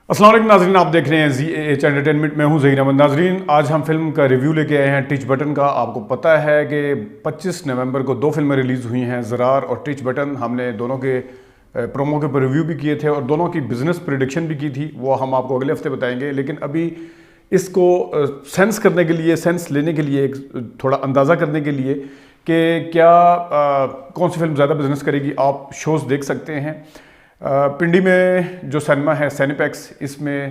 السلام علیکم ناظرین، آپ دیکھ رہے ہیں زی اے ایچ انٹرٹینمنٹ. میں ہوں ظہیر احمد. ناظرین، آج ہم فلم کا ریویو لے کے آئے ہیں ٹچ بٹن کا. آپ کو پتہ ہے کہ 25 نومبر کو دو فلمیں ریلیز ہوئی ہیں، زرار اور ٹچ بٹن. ہم نے دونوں کے پرومو کے اوپر ریویو بھی کیے تھے اور دونوں کی بزنس پریڈکشن بھی کی تھی، وہ ہم آپ کو اگلے ہفتے بتائیں گے. لیکن ابھی اس کو سینس کرنے کے لیے، سینس لینے کے لیے، ایک تھوڑا اندازہ کرنے کے لیے کہ کیا کون سی فلم زیادہ بزنس کرے گی، آپ شوز دیکھ سکتے ہیں. پنڈی میں جو سینما ہے سینیپیکس، اس میں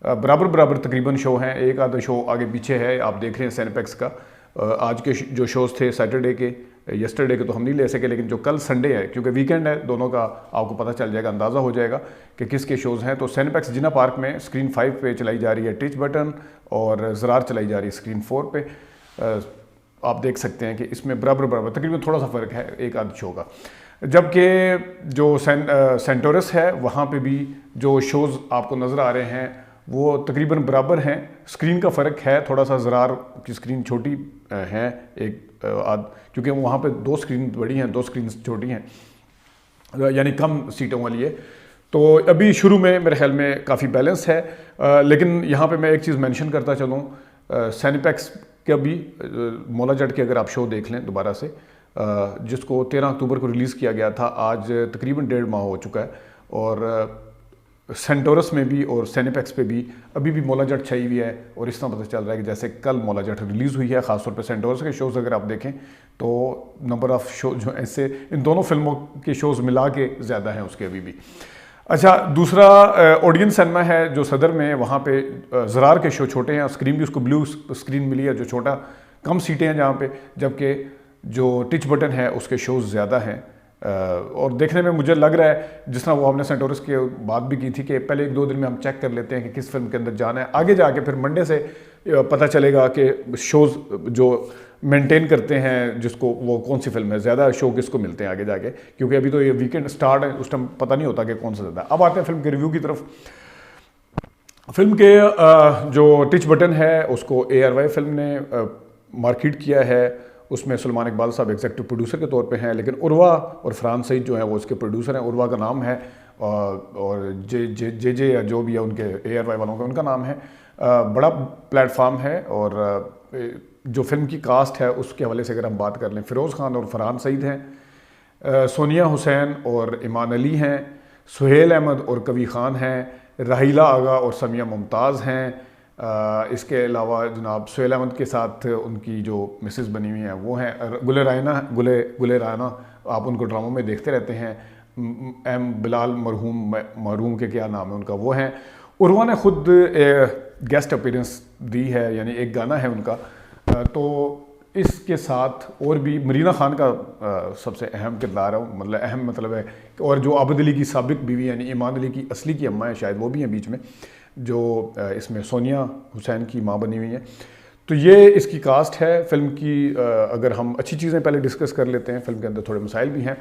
برابر تقریباً شو ہیں. ایک آدھا شو آگے پیچھے ہے، آپ دیکھ رہے ہیں سینیپیکس کا. آج کے جو شوز تھے سیٹرڈے کے، یسٹرڈے کے تو ہم نہیں لے سکے، لیکن جو کل سنڈے ہے کیونکہ ویکینڈ ہے، دونوں کا آپ کو پتہ چل جائے گا، اندازہ ہو جائے گا کہ کس کے شوز ہیں. تو سینیپیکس جنا پارک میں اسکرین 5 پہ چلائی جا رہی ہے ٹچ بٹن، اور زرار چلائی جا رہی ہے اسکرین 4 پہ. آپ دیکھ سکتے ہیں کہ اس میں برابر تقریباً تھوڑا سا فرق ہے ایک آدھ شو کا. جبکہ جو سینٹورس ہے وہاں پہ بھی جو شوز آپ کو نظر آ رہے ہیں وہ تقریباً برابر ہیں. اسکرین کا فرق ہے تھوڑا سا، زرار کی اسکرین چھوٹی ہیں ایک آدھ، کیونکہ وہاں پہ دو اسکرین بڑی ہیں، دو اسکرین چھوٹی ہیں، یعنی کم سیٹوں والی ہے. تو ابھی شروع میں میرے خیال میں کافی بیلنس ہے. لیکن یہاں پہ میں ایک چیز مینشن کرتا چلوں، سینیپیکس کا بھی مولا جٹ کے اگر آپ شو دیکھ لیں دوبارہ سے، جس کو 13 اکتوبر کو ریلیز کیا گیا تھا، آج تقریباً 1.5 ماہ ہو چکا ہے. اور سینٹورس میں بھی اور سینیپیکس پہ بھی ابھی بھی مولا جٹ چھائی ہوئی ہے. اور اس طرح پتہ چل رہا ہے کہ جیسے کل مولا جٹ ریلیز ہوئی ہے. خاص طور پہ سینٹورس کے شوز اگر آپ دیکھیں تو نمبر آف شو جو ایسے ان دونوں فلموں کے شوز ملا کے زیادہ ہیں اس کے ابھی بھی. اچھا، دوسرا اوڈین سینما ہے جو صدر میں، وہاں پہ زرار کے شو چھوٹے ہیں، اسکرین بھی اس کو بلیو اسکرین ملی ہے جو چھوٹا، کم سیٹیں ہیں جہاں پہ. جبکہ جو ٹچ بٹن ہے اس کے شوز زیادہ ہیں. اور دیکھنے میں مجھے لگ رہا ہے، جس طرح وہ ہم نے سینٹورس کی بات بھی کی تھی کہ پہلے 1-2 دن میں ہم چیک کر لیتے ہیں کہ کس فلم کے اندر جانا ہے، آگے جا کے پھر منڈے سے پتہ چلے گا کہ شوز جو مینٹین کرتے ہیں جس کو، وہ کون سی فلم ہے، زیادہ شو کس کو ملتے ہیں آگے جا کے. کیونکہ ابھی تو یہ ویکینڈ سٹارٹ ہے، اس ٹائم پتہ نہیں ہوتا کہ کون سا زیادہ ہے. اب آتے ہیں فلم کے ریویو کی طرف. فلم کے جو ٹچ بٹن ہے اس کو ARY فلم نے مارکیٹ کیا ہے. اس میں سلمان اقبال صاحب ایگزیکٹو پروڈیوسر کے طور پہ ہیں، لیکن عروہ اور فرحان سعید جو ہیں وہ اس کے پروڈیوسر ہیں. عروہ کا نام ہے اور جے یا جو بھی ہے ان کے ARY والوں کا ان کا نام ہے. بڑا پلیٹ فارم ہے. اور جو فلم کی کاسٹ ہے اس کے حوالے سے اگر ہم بات کر لیں، فیروز خان اور فرحان سعید ہیں، سونیا حسین اور ایمان علی ہیں، سہیل احمد اور کوی خان ہیں، راحیلہ آغا اور سمیہ ممتاز ہیں. اس کے علاوہ جناب سہیل احمد کے ساتھ ان کی جو مسز بنی ہوئی ہیں وہ ہیں گل رائنا. آپ ان کو ڈراموں میں دیکھتے رہتے ہیں. ایم بلال مرحوم کے کیا نام ہے ان کا، وہ ہیں. عروہ نے خود گیسٹ اپیرنس دی ہے، یعنی ایک گانا ہے ان کا. تو اس کے ساتھ اور بھی مرینا خان کا سب سے اہم کردار ہے، مطلب اہم مطلب ہے. اور جو عابد علی کی سابق بیوی یعنی ایمان علی کی اصلی کی اماں ہیں شاید، وہ بھی ہیں بیچ میں، جو اس میں سونیا حسین کی ماں بنی ہوئی ہیں. تو یہ اس کی کاسٹ ہے فلم کی. اگر ہم اچھی چیزیں پہلے ڈسکس کر لیتے ہیں، فلم کے اندر تھوڑے مسائل بھی ہیں.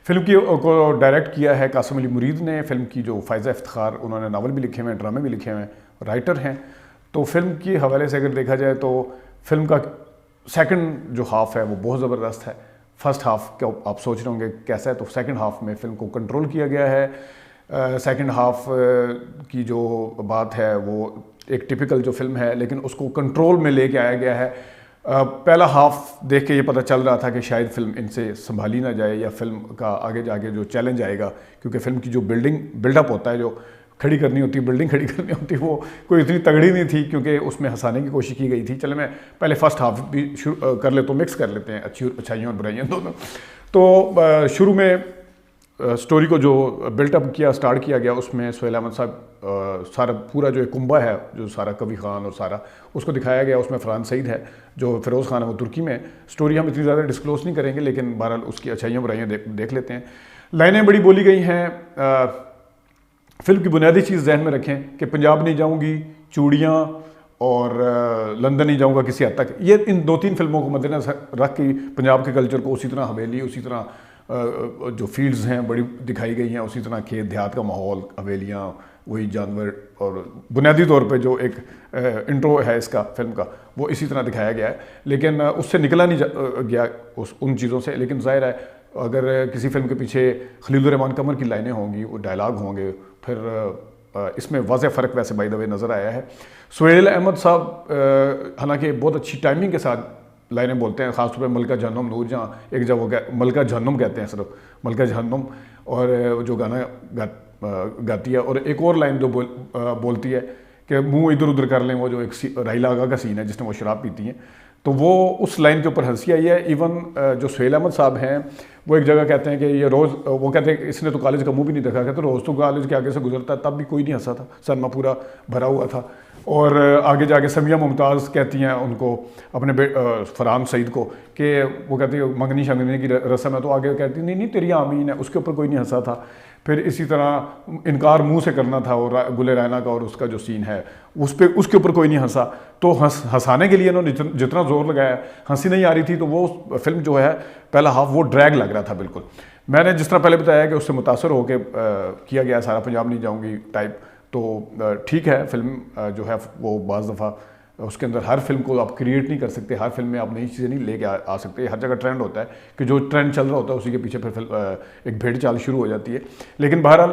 فلم کو ڈائریکٹ کیا ہے قاسم علی مرید نے. فلم کی جو فائزہ افتخار، انہوں نے ناول بھی لکھے ہوئے ہیں، ڈرامے بھی لکھے ہوئے ہیں، رائٹر ہیں. تو فلم کے حوالے سے اگر دیکھا جائے تو فلم کا سیکنڈ جو ہاف ہے وہ بہت زبردست ہے. فرسٹ ہاف کا آپ سوچ رہے ہوں گے کیسا ہے، تو سیکنڈ ہاف میں فلم کو کنٹرول کیا گیا ہے. سیکنڈ ہاف کی جو بات ہے وہ ایک ٹپیکل جو فلم ہے، لیکن اس کو کنٹرول میں لے کے آیا گیا ہے. پہلا ہاف دیکھ کے یہ پتہ چل رہا تھا کہ شاید فلم ان سے سنبھالی نہ جائے، یا فلم کا آگے جا کے جو چیلنج آئے گا، کیونکہ فلم کی جو بلڈ اپ ہوتا ہے، جو کھڑی کرنی ہوتی ہے، بلڈنگ کھڑی کرنی ہوتی ہے، وہ کوئی اتنی تگڑی نہیں تھی، کیونکہ اس میں ہنسانے کی کوشش کی گئی تھی. چلے میں پہلے فرسٹ ہاف بھی کر لے تو مکس کر لیتے ہیں اچھائیوں اور برائیوں دونوں. تو شروع میں سٹوری کو جو بلٹ اپ کیا، سٹارٹ کیا گیا، اس میں سہیل احمد صاحب سارا پورا جو ایک کنبہ ہے، جو سارا کوی خان اور سارا اس کو دکھایا گیا. اس میں فرحان سعید ہے، جو فیروز خان ہے وہ ترکی میں. سٹوری ہم اتنی زیادہ ڈسکلوز نہیں کریں گے، لیکن بہرحال اس کی اچھائیاں برائیاں دیکھ لیتے ہیں. لائنیں بڑی بولی گئی ہیں. فلم کی بنیادی چیز ذہن میں رکھیں کہ پنجاب نہیں جاؤں گی، چوڑیاں، اور لندن نہیں جاؤں گا کسی حد تک. یہ ان 2-3 فلموں کو مد نظر رکھ کے پنجاب کے کلچر کو اسی طرح حویلی، اسی طرح جو فیلڈز ہیں بڑی دکھائی گئی ہیں، اسی طرح کھیت دیہات کا ماحول، حویلیاں، وہی جانور، اور بنیادی طور پہ جو ایک انٹرو ہے اس کا فلم کا وہ اسی طرح دکھایا گیا ہے. لیکن اس سے نکلا نہیں گیا ان چیزوں سے. لیکن ظاہر ہے اگر کسی فلم کے پیچھے خلیل الرحمان قمر کی لائنیں ہوں گی، وہ ڈائلاگ ہوں گے، پھر اس میں واضح فرق ویسے بائی دا وے نظر آیا ہے. سہیل احمد صاحب حالانکہ بہت اچھی ٹائمنگ کے ساتھ لائنیں بولتے ہیں, خاص طور پہ ملکہ جہنم نور جہاں ایک جگہ وہ ملکہ جہنم کہتے ہیں صرف ملکہ جہنم, اور جو گانا گاتی ہے, اور ایک اور لائن جو بولتی ہے کہ منہ ادھر ادھر کر لیں, وہ جو ایک رائلا آغا کا سین ہے جس میں وہ شراب پیتی ہیں, تو وہ اس لائن کے اوپر ہنسی آئی ہے. ایون جو سہیل احمد صاحب ہیں وہ ایک جگہ کہتے ہیں کہ یہ روز, وہ کہتے ہیں اس نے تو کالج کا منہ بھی نہیں دیکھا, کہتے روز تو کالج کے آگے سے گزرتا ہے تب بھی کوئی نہیں ہنسا تھا, سنما پورا بھرا ہوا تھا. اور آگے جا کے سمیہ ممتاز کہتی ہیں ان کو, اپنے فرحان سعید کو, کہ وہ کہتی ہے منگنی شنگنی کی رسم ہے, تو آگے کہتی نہیں تیری آمین ہے, اس کے اوپر کوئی نہیں ہنسا تھا. پھر اسی طرح انکار منہ سے کرنا تھا, اور گل رینا کا اور اس کا جو سین ہے اس کے اوپر کوئی نہیں ہنسا. تو ہنسانے کے لیے انہوں نے جتنا زور لگایا, ہنسی نہیں آ رہی تھی, تو وہ فلم جو ہے پہلا ہاف وہ ڈریگ لگ رہا تھا بالکل. میں نے جس طرح پہلے بتایا کہ اس سے متاثر ہو کے کیا گیا سارا پنجاب نہیں جاؤں گی ٹائپ, تو ٹھیک ہے. فلم جو ہے وہ بعض دفعہ اس کے اندر ہر فلم کو آپ کریٹ نہیں کر سکتے, ہر فلم میں آپ نئی چیزیں نہیں لے کے آ سکتے. ہر جگہ ٹرینڈ ہوتا ہے کہ جو ٹرینڈ چل رہا ہوتا ہے اسی کے پیچھے پھر ایک بھیڑ چال شروع ہو جاتی ہے. لیکن بہرحال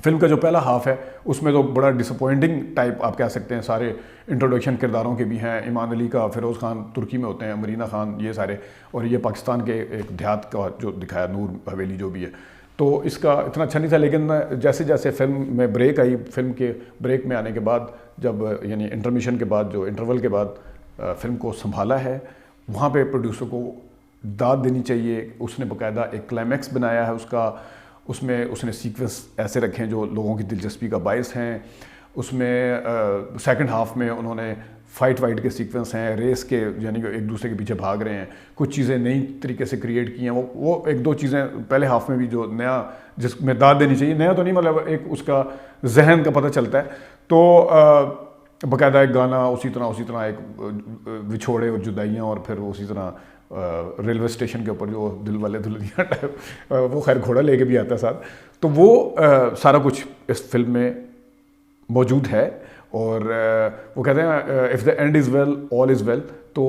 فلم کا جو پہلا ہاف ہے اس میں تو بڑا ڈسپوائنٹنگ ٹائپ آپ کہہ سکتے ہیں. سارے انٹروڈکشن کرداروں کے بھی ہیں, ایمان علی کا, فیروز خان ترکی میں ہوتے ہیں, مرینا خان, یہ سارے, اور یہ پاکستان کے ایک دیہات کا جو دکھایا نور حویلی جو بھی ہے. تو اس کا اتنا اچھا نہیں تھا, لیکن جیسے جیسے فلم میں بریک آئی, فلم کے بریک میں آنے کے بعد, جب یعنی انٹرمیشن کے بعد, جو انٹرول کے بعد فلم کو سنبھالا ہے, وہاں پہ پروڈیوسر کو داد دینی چاہیے. اس نے باقاعدہ ایک کلائمیکس بنایا ہے اس کا, اس میں اس نے سیکوینس ایسے رکھے ہیں جو لوگوں کی دلچسپی کا باعث ہیں. اس میں سیکنڈ ہاف میں انہوں نے فائٹ وائٹ کے سیکوینس ہیں, ریس کے, یعنی کہ ایک دوسرے کے پیچھے بھاگ رہے ہیں, کچھ چیزیں نئی طریقے سے کریٹ کی ہیں. وہ ایک دو چیزیں پہلے ہاف میں بھی جو نیا, جس میں داد دینی چاہیے, نیا تو نہیں, مطلب ایک اس کا ذہن کا پتہ چلتا ہے. تو باقاعدہ ایک گانا اسی طرح ایک وچھوڑے اور جدائیاں, اور پھر اسی طرح ریلوے اسٹیشن کے اوپر جو دل والے دلہنیاں ٹائپ, وہ خیر گھوڑا لے کے بھی آتا ہے ساتھ. تو وہ سارا کچھ اس فلم میں موجود ہے. اور وہ کہتے ہیں if the end is well all is well. تو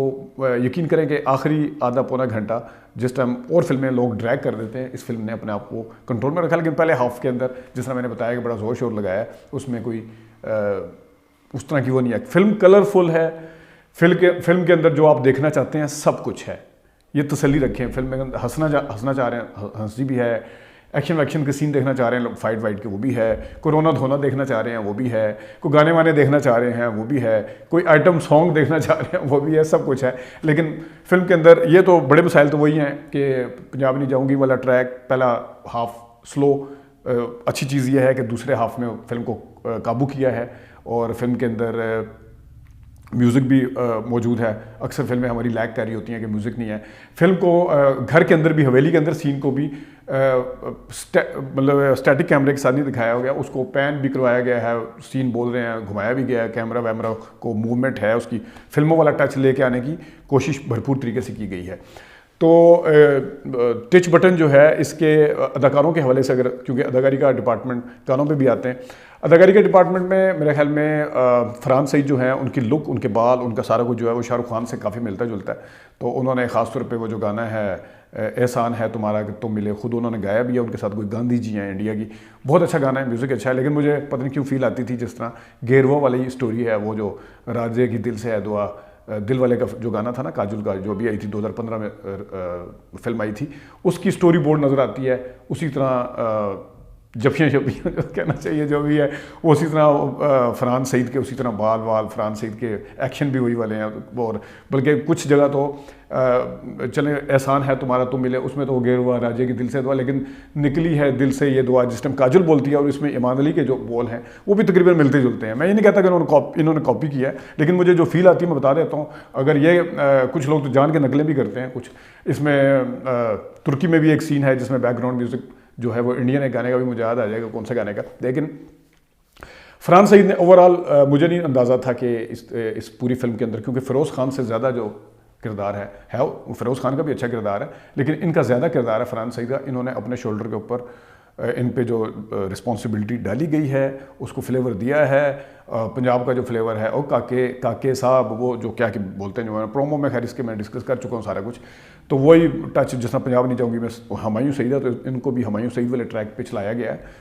یقین کریں کہ آخری آدھا پونا گھنٹہ جس ٹائم اور فلمیں لوگ ڈریگ کر دیتے ہیں, اس فلم نے اپنے آپ کو کنٹرول میں رکھا. لیکن پہلے ہاف کے اندر جس طرح میں نے بتایا کہ بڑا زور شور لگایا ہے, اس میں کوئی اس طرح کی وہ نہیں ہے. فلم کلرفل ہے, فلم کے اندر جو آپ دیکھنا چاہتے ہیں سب کچھ ہے. یہ تسلی رکھیں, فلم میں ہنسنا چاہ رہے ہیں ہنسی بھی ہے, ایکشن کے سین دیکھنا چاہ رہے ہیں لوگ فائٹ وائٹ کے وہ بھی ہے, کورونا دھونا دیکھنا چاہ رہے ہیں وہ بھی ہے, کوئی گانے وانے دیکھنا چاہ رہے ہیں وہ بھی ہے, کوئی آئٹم سانگ دیکھنا چاہ رہے ہیں وہ بھی ہے, سب کچھ ہے. لیکن فلم کے اندر یہ تو بڑے مسائل تو وہی ہیں کہ پنجاب نہیں جاؤں گی والا ٹریک, پہلا ہاف سلو. اچھی چیز یہ ہے کہ دوسرے ہاف میں فلم کو قابو کیا ہے, اور فلم کے اندر میوزک بھی موجود ہے. اکثر فلمیں ہماری لیگ کر رہی ہوتی ہیں کہ میوزک نہیں ہے. فلم کو گھر کے اندر بھی, حویلی کے اندر سین کو بھی مطلب اسٹیٹک کیمرے کے ساتھ نہیں دکھایا ہو گیا, اس کو پین بھی کروایا گیا ہے, سین بول رہے ہیں گھمایا بھی گیا ہے, کیمرہ ویمرہ کو موومنٹ ہے, اس کی فلموں والا ٹچ لے کے آنے کی کوشش بھرپور طریقے سے کی گئی ہے. تو ٹچ بٹن جو ہے اس کے اداکاروں کے حوالے سے, اگر کیونکہ اداکاری کا ڈپارٹمنٹ گانوں پہ بھی آتے ہیں, اداکاری کے ڈپارٹمنٹ میں میرے خیال میں فرحان سعید جو ہیں, ان کی لک, ان کے بال, ان کا سارا کچھ جو ہے وہ شاہ رخ خان سے کافی ملتا جلتا ہے. تو انہوں نے خاص طور پہ وہ جو گانا ہے احسان ہے تمہارا کہ تم ملے, خود انہوں نے گایا بھی ہے, ان کے ساتھ کوئی گاندھی جی ہیں انڈیا کی, بہت اچھا گانا ہے, میوزک اچھا ہے. لیکن مجھے پتہ نہیں کیوں فیل آتی تھی جس طرح گیروا والی اسٹوری ہے, وہ جو راجے کی دل سے ہے دعا, دل والے کا جو گانا تھا نا کاجل کا, جو بھی آئی تھی 2015 میں فلم آئی تھی, اس کی اسٹوری بورڈ نظر آتی ہے. اسی طرح جفیاں شفیاں کہنا چاہیے جو بھی ہے وہ اسی طرح فرحان سعید کے, اسی طرح بال فرحان سعید کے ایکشن بھی وہی والے ہیں. اور بلکہ کچھ جگہ تو چلیں احسان ہے تمہارا تم ملے, اس میں تو وہ گیروا راجے کی دل سے دعا, لیکن نکلی ہے دل سے یہ دعا جس ٹائم کاجل بولتی ہے, اور اس میں ایمان علی کے جو بول ہیں وہ بھی تقریباً ملتے جلتے ہیں. میں یہ نہیں کہتا کہ انہوں نے کاپی کیا ہے, لیکن مجھے جو فیل آتی ہے میں بتا دیتا ہوں. اگر یہ کچھ لوگ تو جان کے نقلیں بھی کرتے ہیں, کچھ اس میں ترکی میں بھی ایک سین ہے جس میں بیک گراؤنڈ میوزک جو ہے وہ انڈین ایک گانے کا بھی مجھے یاد آ جائے گا کون سے گانے کا. لیکن فرحان سعید نے اوورآل مجھے نہیں اندازہ تھا کہ اس پوری فلم کے اندر, کیونکہ فیروز خان سے زیادہ جو کردار ہے فیروز خان کا بھی اچھا کردار ہے, لیکن ان کا زیادہ کردار ہے فرحان سعید کا. انہوں نے اپنے شولڈر کے اوپر ان پہ جو رسپانسبلٹی ڈالی گئی ہے اس کو فلیور دیا ہے. پنجاب کا جو فلیور ہے, اور کاکے صاحب وہ جو کیا کہ بولتے ہیں, جو پرومو میں خیر اس کے میں ڈسکس کر چکا ہوں سارا کچھ. تو وہی ٹچ جس طرح پنجاب نہیں جاؤں گی میں ہمایوں سعید ہے تو ان کو بھی ہمایوں سعید والے ٹریک پہ چلایا گیا ہے.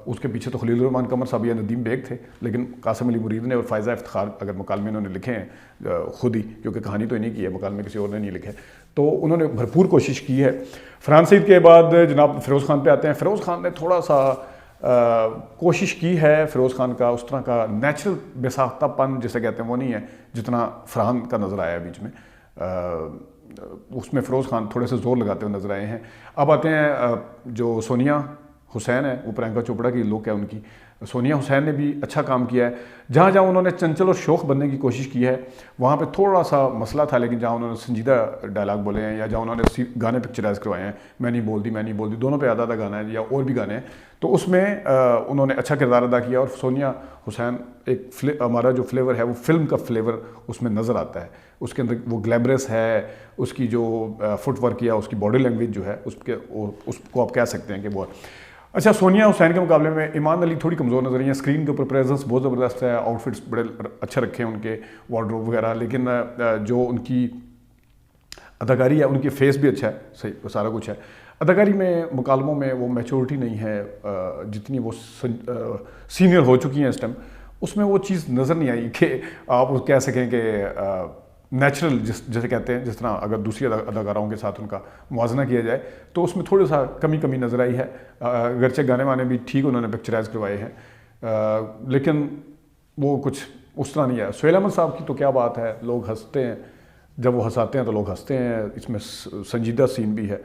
اس کے پیچھے تو خلیل الرحمان قمر صاحب یا ندیم بیگ تھے, لیکن قاسم علی مرید نے اور فائزہ افتخار اگر مکالمے انہوں نے لکھے ہیں خود ہی, کیونکہ کہانی تو انہیں کی ہے, مکالمے کسی اور نے نہیں لکھے, تو انہوں نے بھرپور کوشش کی ہے. فرحان سعید کے بعد جناب فیروز خان پہ آتے ہیں. فیروز خان نے تھوڑا سا کوشش کی ہے, فیروز خان کا اس طرح کا نیچرل بے ساختہ پن جسے کہتے ہیں وہ نہیں ہے جتنا فرحان کا نظر آیا بیچ میں. اس میں فیروز خان تھوڑے سے زور لگاتے ہوئے نظر آئے ہیں. اب آتے ہیں جو سونیا حسین ہے, وہ پرینکا چوپڑا کی لک ہے ان کی. سونیا حسین نے بھی اچھا کام کیا ہے. جہاں جہاں انہوں نے چنچل اور شوخ بننے کی کوشش کی ہے وہاں پہ تھوڑا سا مسئلہ تھا, لیکن جہاں انہوں نے سنجیدہ ڈائلاگ بولے ہیں یا جہاں انہوں نے گانے پکچرائز کروائے ہیں, میں نہیں بولتی دونوں پہ آدھا آدھا گانا ہے یا اور بھی گانے ہیں, تو اس میں انہوں نے اچھا کردار ادا کیا. اور سونیا حسین ایک ہمارا جو فلیور ہے وہ فلم کا فلیور اس میں نظر آتا ہے. اس کے اندر وہ گلیمرس ہے, اس کی جو فٹ ورک یا اس کی باڈی لینگویج جو ہے اس کو آپ کہہ سکتے ہیں کہ وہ. اچھا, سونیا حسین کے مقابلے میں ایمان علی تھوڑی کمزور نظر رہی ہیں. اسکرین کے اوپر پریزنس بہت زبردست ہے, آؤٹ فٹس بڑے اچھے رکھے ہیں ان کے, وارڈروب وغیرہ, لیکن جو ان کی اداکاری ہے ان کی فیس بھی اچھا ہے, صحیح سارا کچھ ہے. اداکاری میں مکالموں میں وہ میچورٹی نہیں ہے جتنی وہ سینئر ہو چکی ہیں اس ٹائم. اس میں وہ چیز نظر نہیں آئی کہ آپ کہہ سکیں کہ نیچرل جیسے کہتے ہیں, جس طرح اگر دوسری اداکاروں کے ساتھ ان کا موازنہ کیا جائے تو اس میں تھوڑا سا کمی نظر آئی ہے. اگرچہ گانے وانے بھی ٹھیک انہوں نے پکچرائز کروائے ہیں, لیکن وہ کچھ اس طرح نہیں ہے. سہیل احمد صاحب کی تو کیا بات ہے, لوگ ہنستے ہیں, جب وہ ہنساتے ہیں تو لوگ ہنستے ہیں. اس میں سنجیدہ سین بھی ہے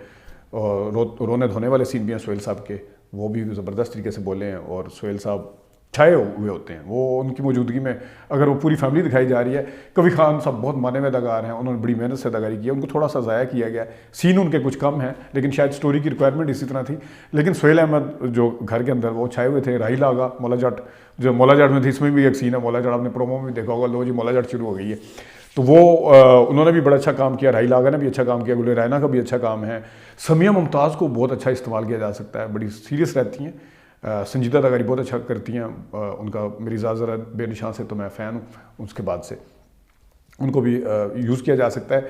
اور رونے دھونے والے سین بھی ہیں سہیل صاحب کے, وہ بھی زبردست طریقے سے بولے ہیں. اور سہیل صاحب چھائے ہوئے ہوتے ہیں, وہ ان کی موجودگی میں اگر وہ پوری فیملی دکھائی جا رہی ہے. کبھی خان صاحب بہت مانے ہوئے اداکار ہیں, انہوں نے بڑی محنت سے اداکاری کی ہے, ان کو تھوڑا سا ضائع کیا گیا. سین ان کے کچھ کم ہیں, لیکن شاید سٹوری کی ریکوائرمنٹ اسی طرح تھی. لیکن سہیل احمد جو گھر کے اندر وہ چھائے ہوئے تھے. راہیل آغا مولا جٹ جو مولا جٹ میں تھی, اس میں بھی ایک سین ہے مولا جٹ, آپ نے پرومو میں دیکھا ہوگا, لو جی مولا جٹ شروع ہو گئی ہے, تو وہ انہوں نے بھی بڑا اچھا کام کیا. راہیل آغا نے بھی اچھا کام کیا, گل رینا کا بھی اچھا کام ہے. سمیہ ممتاز کو بہت اچھا استعمال کیا جا سکتا ہے, بڑی سیریس رہتی ہیں, سنجیدہ اداکاری بہت اچھا کرتی ہیں ان کا. میری ذرا بے نشان سے تو میں فین ہوں, اس کے بعد سے ان کو بھی یوز کیا جا سکتا ہے.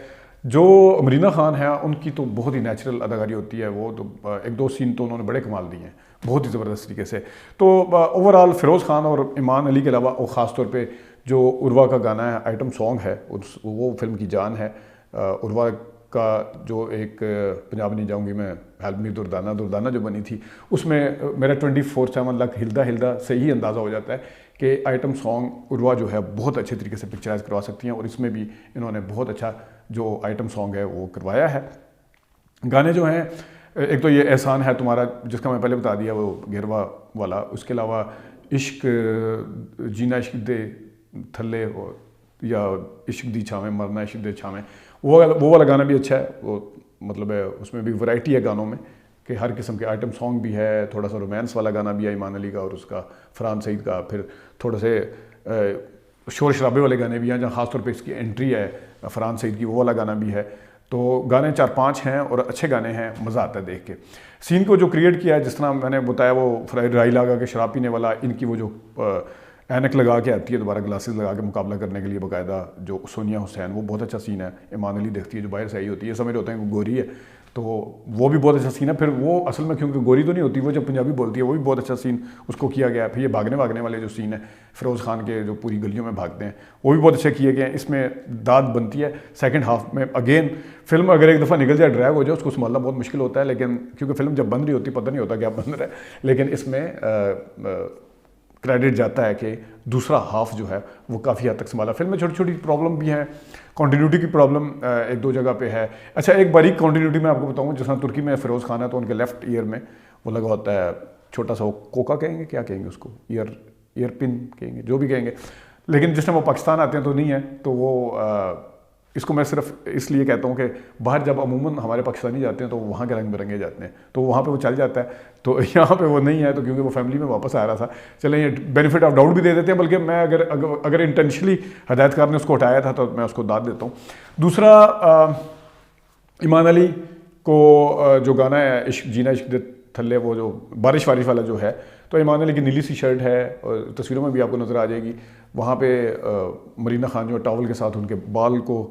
جو امرینہ خان ہے ان کی تو بہت ہی نیچرل اداکاری ہوتی ہے, وہ تو ایک دو سین تو انہوں نے بڑے کمال دیے ہیں بہت ہی زبردست طریقے سے. تو اوور آل فیروز خان اور ایمان علی کے علاوہ اور خاص طور پہ جو عروہ کا گانا ہے, آئٹم سانگ ہے, وہ فلم کی جان ہے. عروہ کا جو ایک پنجاب نہیں جاؤں گی میں, ہیلپ می دردانہ جو بنی تھی, اس میں میرا 24/7 لک ہلدا سے ہی اندازہ ہو جاتا ہے کہ آئٹم سانگ عروہ جو ہے بہت اچھے طریقے سے پکچرائز کروا سکتی ہیں. اور اس میں بھی انہوں نے بہت اچھا جو آئٹم سانگ ہے وہ کروایا ہے. گانے جو ہیں, ایک تو یہ احسان ہے تمہارا جس کا میں پہلے بتا دیا, وہ گھیروا والا. اس کے علاوہ عشق جینا عشق دے تھلے یا عشق دی چھاویں مرنا عشق دے چھاویں, وہ والا گانا بھی اچھا ہے. وہ مطلب ہے اس میں بھی ورائٹی ہے گانوں میں کہ ہر قسم کے آئٹم سانگ بھی ہے, تھوڑا سا رومانس والا گانا بھی ہے ایمان علی کا اور اس کا فرحان سعید کا, پھر تھوڑے سے شور شرابے والے گانے بھی ہیں جہاں خاص طور پہ اس کی انٹری ہے فرحان سعید کی, وہ والا گانا بھی ہے. تو گانے 4-5 ہیں اور اچھے گانے ہیں, مزہ آتا ہے دیکھ کے. سین کو جو کریٹ کیا ہے جس طرح میں نے بتایا, وہ راہیل آغا کے شراب پینے والا, ان کی وہ جو اینک لگا کے آتی ہے دوبارہ گلاسز لگا کے مقابلہ کرنے کے لیے باقاعدہ, جو سونیا حسین, وہ بہت اچھا سین ہے. ایمان علی دیکھتی ہے جو باہر سے آئی ہوتی ہے, سمجھ ہوتے ہیں کہ گوری ہے, تو وہ بھی بہت اچھا سین ہے. پھر وہ اصل میں کیونکہ گوری تو نہیں ہوتی, وہ جب پنجابی بولتی ہے, وہ بھی بہت اچھا سین اس کو کیا گیا ہے. پھر یہ بھاگنے والے جو سین ہیں فیروز خان کے, جو پوری گلیوں میں بھاگتے ہیں, وہ بھی بہت اچھے کیے گئے ہیں. اس میں داد بنتی ہے سیکنڈ ہاف میں. اگین فلم اگر ایک دفعہ نکل جائے, ڈریگ ہو جائے, اس کو سنبھالنا بہت مشکل ہوتا ہے, لیکن کیونکہ فلم جب بن رہی ہوتی پتہ نہیں ہوتا کیا بن رہا ہے. لیکن اس میں کریڈٹ جاتا ہے کہ دوسرا ہاف جو ہے وہ کافی حد تک سنبھالا. فلم میں چھوٹی چھوٹی پرابلم بھی ہیں, کنٹینیوٹی کی پرابلم ایک دو جگہ پہ ہے. اچھا, ایک باریک کنٹینیوٹی میں آپ کو بتاؤں, جس طرح ترکی میں فیروز خان ہے تو ان کے لیفٹ ایئر میں وہ لگا ہوتا ہے چھوٹا سا, وہ کوکا کہیں گے, کیا کہیں گے اس کو, ایئر پن کہیں گے, جو بھی کہیں گے. لیکن جس ٹائم وہ پاکستان آتے ہیں تو نہیں ہے, تو وہ اس کو میں صرف اس لیے کہتا ہوں کہ باہر جب عموماً ہمارے پاکستانی جاتے ہیں تو وہاں کے رنگ برنگے جاتے ہیں, تو وہاں پہ وہ چل جاتا ہے, تو یہاں پہ وہ نہیں ہے. تو کیونکہ وہ فیملی میں واپس آ رہا تھا, چلیں یہ بینیفٹ آف ڈاؤٹ بھی دے دیتے ہیں, بلکہ میں اگر انٹینشنلی ہدایت کار نے اس کو ہٹایا تھا تو میں اس کو داد دیتا ہوں. دوسرا, ایمان علی کو جو گانا ہے عشق جینا عشق دے تھلے, وہ جو بارش والا جو ہے, تو ایمان علی کی نیلی سی شرٹ ہے, اور تصویروں میں بھی آپ کو نظر آ جائے گی. وہاں پہ مرینہ خان جو ٹاول کے ساتھ ان کے بال کو